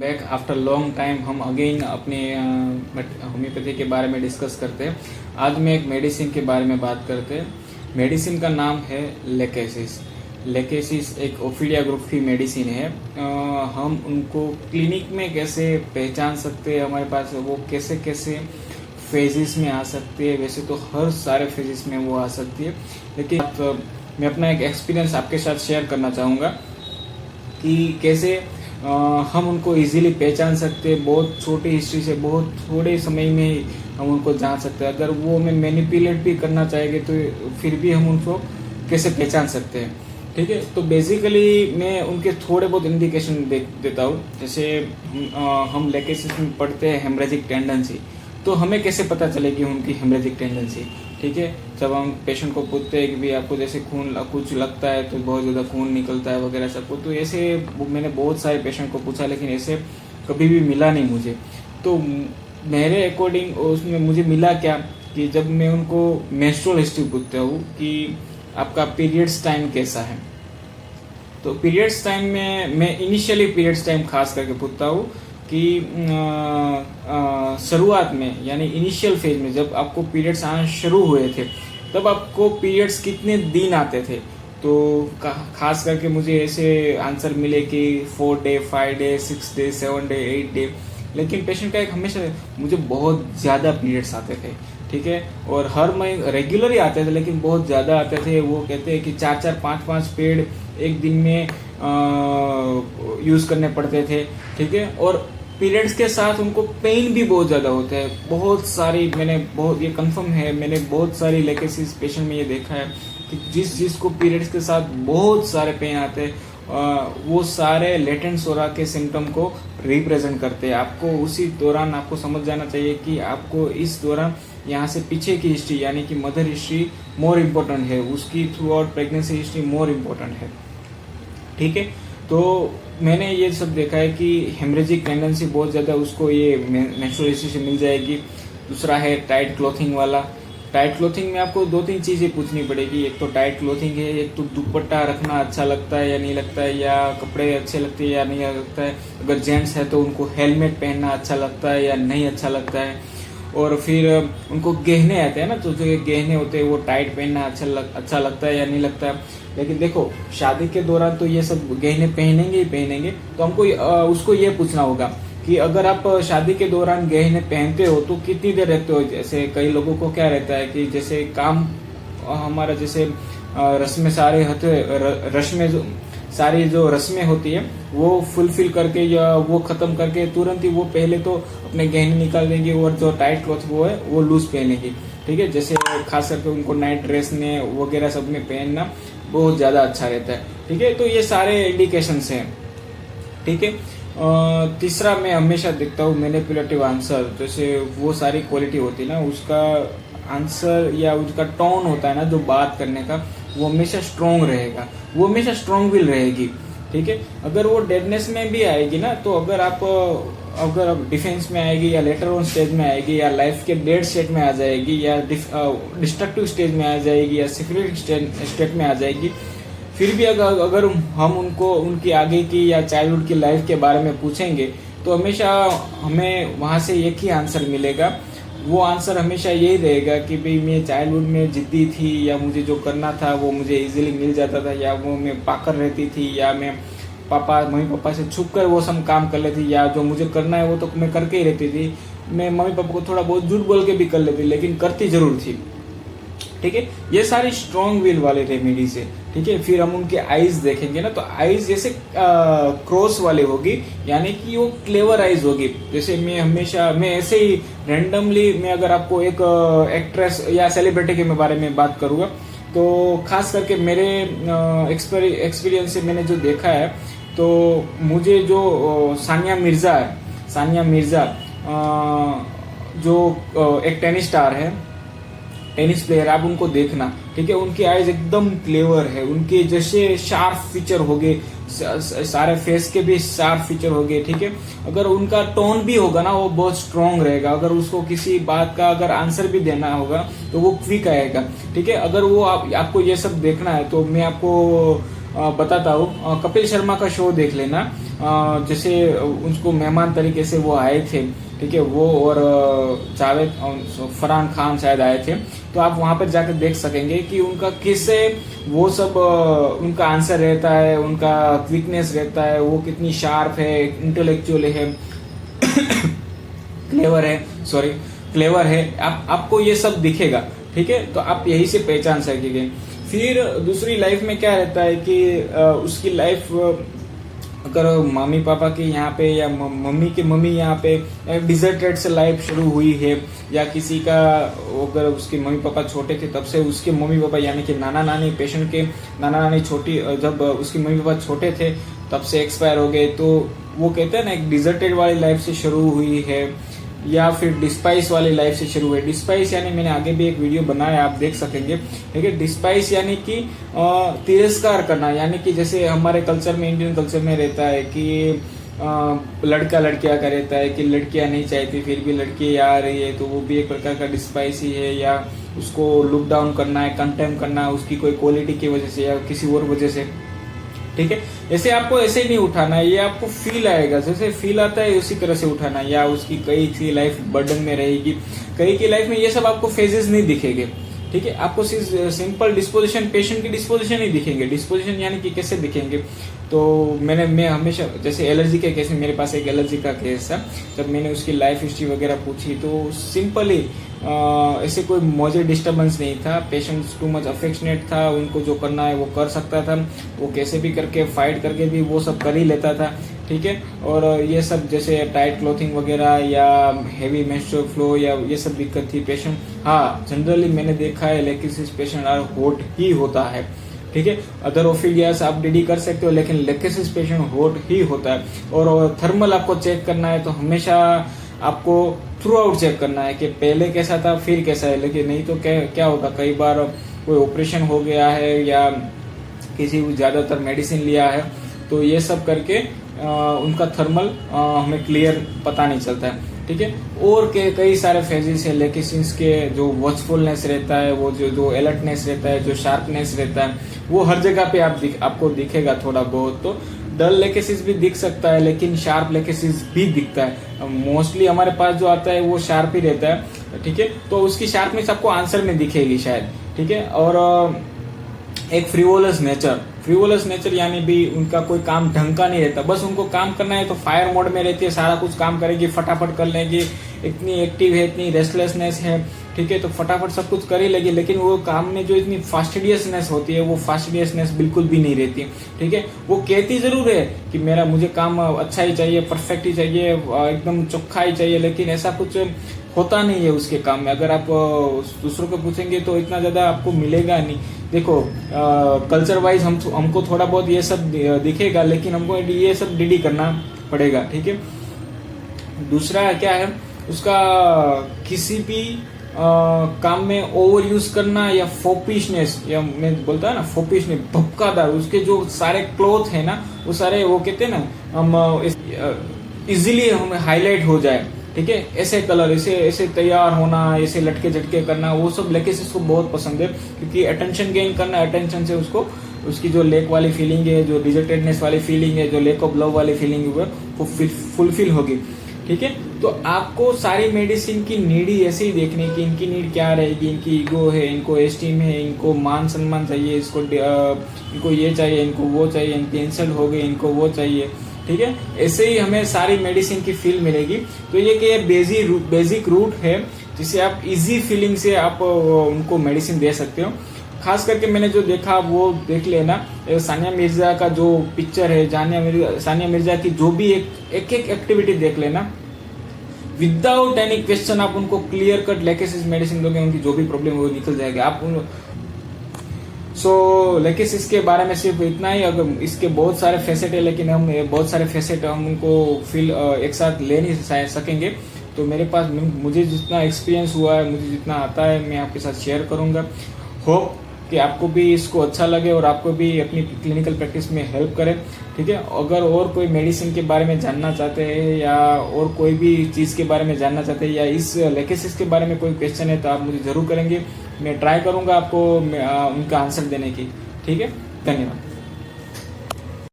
Back after long time हम again अपने homeopathy के बारे में डिस्कस करते हैं। आज मैं एक मेडिसिन के बारे में बात करते हैं। मेडिसिन का नाम है लेकेसिस। लेकेसिस एक ओफिडिया ग्रुप की मेडिसिन है। हम उनको क्लिनिक में कैसे पहचान सकते हैं, हमारे पास वो कैसे कैसे फेजेस में आ सकती है। वैसे तो हर सारे फेजेस में वो आ सकती है, लेकिन मैं अपना एक एक्सपीरियंस आपके साथ शेयर करना चाहूँगा कि कैसे हम उनको इजीली पहचान सकते हैं। बहुत छोटी हिस्ट्री से बहुत थोड़े समय में हम उनको जान सकते हैं। अगर वो हमें मैनिपुलेट भी करना चाहेंगे तो फिर भी हम उनको कैसे पहचान सकते हैं। ठीक है, तो बेसिकली मैं उनके थोड़े बहुत इंडिकेशन देता हूँ। जैसे हम लेकेसिस में पढ़ते हैं हेमरेजिक टेंडेंसी, तो हमें कैसे पता चलेगी उनकी हेमरेजिक टेंडेंसी। ठीक है, जब हम पेशेंट को पूछते हैं कि भाई आपको जैसे खून कुछ लगता है तो बहुत ज़्यादा खून निकलता है वगैरह सब कुछ, तो ऐसे मैंने बहुत सारे पेशेंट को पूछा, लेकिन ऐसे कभी भी मिला नहीं मुझे। तो मेरे अकॉर्डिंग उसमें मुझे मिला क्या कि जब मैं उनको मेंस्ट्रुअल हिस्ट्री पूछता हूँ कि आपका पीरियड्स टाइम कैसा है, तो पीरियड्स टाइम में मैं इनिशियली पीरियड्स टाइम खास करके पूछता हूँ कि शुरुआत में यानी इनिशियल फेज में जब आपको पीरियड्स आना शुरू हुए थे तब आपको पीरियड्स कितने दिन आते थे। तो खास करके मुझे ऐसे आंसर मिले कि 4 day, 5 day, 6 day, 7 day, 8 day. लेकिन पेशेंट का एक हमेशा मुझे बहुत ज़्यादा पीरियड्स आते थे। ठीक है, और हर महीने रेगुलर ही आते थे, लेकिन बहुत ज़्यादा आते थे। वो कहते हैं कि 4-4, 5-5 पेड एक दिन में यूज़ करने पड़ते थे। ठीक है, और पीरियड्स के साथ उनको पेन भी बहुत ज़्यादा होता है। बहुत सारी ये कंफर्म है, मैंने बहुत सारी लेकेसिस पेशेंट में ये देखा है कि जिसको पीरियड्स के साथ बहुत सारे पेन आते हैं, वो सारे लेटेंट सोरा के सिम्टम को रिप्रेजेंट करते हैं। आपको उसी दौरान आपको समझ जाना चाहिए कि आपको इस दौरान यहाँ से पीछे की हिस्ट्री यानी कि मदर हिस्ट्री मोर इम्पोर्टेंट है, उसकी through out pregnancy history more important है। ठीक है, तो मैंने ये सब देखा है कि हेमरेजिक टेंडेंसी बहुत ज़्यादा उसको ये मेंस्ट्रुअल हिस्ट्री से मिल जाएगी। दूसरा है टाइट क्लोथिंग वाला। टाइट क्लोथिंग में आपको 2-3 चीज़ें पूछनी पड़ेगी। एक तो टाइट क्लोथिंग है, एक तो दुपट्टा रखना अच्छा लगता है या नहीं लगता है, या कपड़े अच्छे लगते हैं या नहीं लगता है। अगर जेंट्स है तो उनको हेलमेट पहनना अच्छा लगता है या नहीं अच्छा लगता है। और फिर उनको गहने आते हैं ना, तो जो गहने होते हैं वो टाइट पहनना अच्छा लगता है या नहीं लगता है। लेकिन देखो, शादी के दौरान तो ये सब गहने पहनेंगे ही पहनेंगे। तो हमको उसको ये पूछना होगा कि अगर आप शादी के दौरान गहने पहनते हो तो कितनी देर रहते हो। जैसे कई लोगों को क्या रहता है कि जैसे काम हमारा जैसे रस्में सारे रस्में सारी जो रस्में होती है वो फुलफिल करके या वो खत्म करके तुरंत ही वो पहले तो अपने गहने निकाल देंगे और जो टाइट क्लॉथ वो है वो लूज पहनेंगे। ठीक है, जैसे खास करके उनको नाइट ड्रेस में वगैरह सब में पहनना बहुत ज़्यादा अच्छा रहता है। ठीक है, तो ये सारे इंडिकेशंस हैं। ठीक है, तीसरा मैं हमेशा देखता हूँ मैनिपुलेटिव आंसर। जैसे वो सारी क्वालिटी होती है ना, उसका आंसर या उसका टोन होता है ना जो बात करने का, वो हमेशा स्ट्रोंग रहेगा, वो हमेशा स्ट्रोंग विल रहेगी। ठीक है, अगर वो डेडनेस में भी आएगी ना, तो अगर आप डिफेंस में आएगी या लेटर ऑन स्टेज में आएगी या लाइफ के डेड स्टेट में आ जाएगी या डिस्ट्रक्टिव स्टेज में आ जाएगी या सिफिलिटिक स्टेट में आ जाएगी, फिर भी अगर हम उनको उनकी आगे की या चाइल्डहुड की लाइफ के बारे में पूछेंगे तो हमेशा हमें वहाँ से एक ही आंसर मिलेगा। वो आंसर हमेशा यही रहेगा कि भाई मैं चाइल्डहुड में जिद्दी थी, या मुझे जो करना था वो मुझे इजीली मिल जाता था, या वो मैं पाकर रहती थी, या मैं मम्मी पापा से छुप कर वो सब काम कर लेती, या जो मुझे करना है वो तो मैं करके ही रहती थी। मैं मम्मी पापा को थोड़ा बहुत झूठ बोल के भी कर लेती, लेकिन करती जरूर थी। ठीक है, ये सारी स्ट्रॉन्ग विल वाले रेमेडीज है। ठीक है, फिर हम उनके आईज देखेंगे ना, तो आईज जैसे क्रॉस वाले होगी, यानी कि वो क्लेवर आईज होगी। जैसे मैं ऐसे ही रैंडमली मैं अगर आपको एक एक्ट्रेस या सेलिब्रिटी के बारे में बात करूंगा, तो खास करके मेरे एक्सपीरियंस से मैंने जो देखा है, तो मुझे जो सानिया मिर्जा जो एक टेनिस स्टार है, टेनिस प्लेयर, आप उनको देखना। ठीक है, उनकी आईज एकदम क्लेवर है, उनके जैसे शार्प फीचर हो गए, सारे फेस के भी शार्प फीचर हो गए। ठीक है, अगर उनका टोन भी होगा ना वो बहुत स्ट्रॉन्ग रहेगा। अगर उसको किसी बात का अगर आंसर भी देना होगा तो वो क्विक आएगा। ठीक है, अगर वो आपको ये सब देखना है तो मैं आपको बताता हूँ। कपिल शर्मा का शो देख लेना, जैसे उनको मेहमान तरीके से वो आए थे, ठीक है, वो और जावेद फरहान खान शायद आए थे। तो आप वहां पर जाकर देख सकेंगे कि उनका किससे वो सब उनका आंसर रहता है, उनका क्विकनेस रहता है, वो कितनी शार्प है, इंटेलेक्चुअल है, क्लेवर है। आपको ये सब दिखेगा, ठीक है, तो आप यही से पहचान सकेंगे। फिर दूसरी लाइफ में क्या रहता है कि उसकी लाइफ अगर मम्मी पापा के यहाँ पे या मम्मी की मम्मी यहाँ पे डिजर्टेड से लाइफ शुरू हुई है, या किसी का अगर उसके मम्मी पापा छोटे थे तब से उसके मम्मी पापा यानी कि नाना नानी, पेशेंट के नाना नानी जब उसके मम्मी पापा छोटे थे तब से एक्सपायर हो गए, तो वो कहते हैं ना एक डिजर्टेड वाली लाइफ से शुरू हुई है, या फिर डिस्पाइस वाली लाइफ से शुरू हुई। डिस्पाइस यानी मैंने आगे भी एक वीडियो बनाया, आप देख सकेंगे, ठीक है। डिस्पाइस यानी कि तिरस्कार करना, यानी कि जैसे हमारे कल्चर में, इंडियन कल्चर में रहता है कि लड़का लड़कियां का रहता है कि लड़कियां नहीं चाहती फिर भी लड़की आ रही है, तो वो भी एक प्रकार का डिस्पाइस ही है, या उसको लुक डाउन करना है, कंटेम करना है उसकी कोई क्वालिटी की वजह से या किसी और वजह से, ठीक है। ऐसे आपको ऐसे नहीं उठाना है, ये आपको फील आएगा, जैसे फील आता है उसी तरह से उठाना है। या उसकी कई की लाइफ बर्डन में रहेगी, कई की लाइफ में ये सब आपको फेजेस नहीं दिखेंगे, ठीक है। आपको सिंपल डिस्पोजिशन, पेशेंट की डिस्पोजिशन ही दिखेंगे। डिस्पोजिशन यानी कि कैसे दिखेंगे, तो मैं हमेशा, जैसे एलर्जी के केस में, मेरे पास एक एलर्जी का केस था, जब मैंने उसकी लाइफ हिस्ट्री वगैरह पूछी तो सिंपली ऐसे कोई मेजर डिस्टर्बेंस नहीं था। पेशेंट टू मच अफेक्शनेट था, उनको जो करना है वो कर सकता था, वो कैसे भी करके फाइट करके भी वो सब कर ही लेता था, ठीक है। और ये सब जैसे टाइट क्लोथिंग वगैरह या हेवी मेंस्ट्रुअल फ्लो या ये सब दिक्कत थी पेशेंट। हाँ, जनरली मैंने देखा है लेकिसिस पेशेंट हॉट ही होता है, ठीक है। अदर ओफिलियास आप डीडी कर सकते हो, लेकिन लेकेसिस पेशेंट हॉट ही होता है। और थर्मल आपको चेक करना है तो हमेशा आपको थ्रू आउट चेक करना है कि पहले कैसा था फिर कैसा है, लेकिन नहीं तो क्या होता, कई बार कोई ऑपरेशन हो गया है या किसी ज्यादातर मेडिसिन लिया है, तो ये सब करके उनका थर्मल हमें क्लियर पता नहीं चलता है, ठीक है। और कई सारे फेजेस है लेकिसिस के, जो वॉचफुलनेस रहता है, वो जो अलर्टनेस रहता है, जो शार्पनेस रहता है, वो हर जगह पे आपको दिखेगा थोड़ा बहुत। तो डल लेकेसिस भी दिख सकता है, लेकिन शार्प लेकेसिस भी दिखता है। मोस्टली हमारे पास जो आता है वो शार्प ही रहता है, ठीक है। तो उसकी शार्पनेस आपको आंसर में दिखेगी शायद, ठीक है। और एक फ्रीवोलस नेचर यानी भी उनका कोई काम ढंग का नहीं रहता, बस उनको काम करना है तो फायर मोड में रहती है, सारा कुछ काम करेगी, फटाफट कर लेगी, इतनी एक्टिव है, इतनी रेस्टलेसनेस है, ठीक है, तो फटाफट सब कुछ कर ही लेगी। लेकिन वो काम में जो इतनी फास्टिडियसनेस होती है, वो फास्टिडियसनेस बिल्कुल भी नहीं रहती, ठीक है। वो कहती जरूर है कि मुझे काम अच्छा ही चाहिए, परफेक्ट ही चाहिए, एकदम चोखा ही चाहिए, लेकिन ऐसा कुछ होता नहीं है उसके काम में। अगर आप दूसरों को पूछेंगे तो इतना ज्यादा आपको मिलेगा नहीं। देखो कल्चर वाइज हमको थोड़ा बहुत ये सब दिखेगा, लेकिन हमको ये सब डीडी करना पड़ेगा, ठीक है। दूसरा क्या है, उसका किसी भी काम में ओवर यूज करना या फोपिशनेस, या मैं बोलता है ना फोपिशनेस, भपकादार, उसके जो सारे क्लोथ है ना, वो सारे वो कहते हैं ना हम इजीली हमें हाईलाइट हो जाए, ठीक है। ऐसे कलर, ऐसे तैयार होना, ऐसे लटके झटके करना, वो सब लेकेसिस को बहुत पसंद है, क्योंकि अटेंशन गेन करना, अटेंशन से उसकी जो लेक वाली फीलिंग है, जो डिजर्टेडनेस वाली फीलिंग है, जो लेक ऑफ लव वाली फीलिंग है, वो फुलफिल होगी, ठीक है। तो आपको सारी मेडिसिन की नीड ही ऐसे ही देखने की, इनकी नीड क्या रहेगी, इनकी ईगो है, इनको एस्टीम है, इनको मान सम्मान चाहिए, इनको ये चाहिए, इनको वो चाहिए, इनकी इंसल्ट हो गई, इनको वो चाहिए, ठीक है। ऐसे ही हमें सारी मेडिसिन की फील मिलेगी। तो ये बेसिक रूट है जिसे आप इजी फीलिंग से आप उनको मेडिसिन दे सकते हो। खास करके मैंने जो देखा वो देख लेना, सानिया मिर्जा का जो पिक्चर है, सानिया मिर्जा की जो भी एक एक्टिविटी देख लेना, विदाउट एनी क्वेश्चन आप उनको क्लियर कट लेकेसिस मेडिसिन दोगे, उनकी जो भी प्रॉब्लम है वो निकल जाएगा। आप लेकेसिस के बारे में सिर्फ इतना ही। अगर इसके बहुत सारे फैसेट है, लेकिन हम बहुत सारे फैसेट हम उनको एक साथ ले नहीं सकेंगे। तो मेरे पास मुझे जितना एक्सपीरियंस हुआ है, मुझे जितना आता है, मैं आपके साथ शेयर करूंगा। होप कि आपको भी इसको अच्छा लगे और आपको भी अपनी क्लिनिकल प्रैक्टिस में हेल्प करे, ठीक है। अगर और कोई मेडिसिन के बारे में जानना चाहते हैं या और कोई भी चीज़ के बारे में जानना चाहते हैं या इस लेकेसिस के बारे में कोई क्वेश्चन है, तो आप मुझे जरूर करेंगे, मैं ट्राई करूंगा आपको उनका आंसर देने की, ठीक है। धन्यवाद।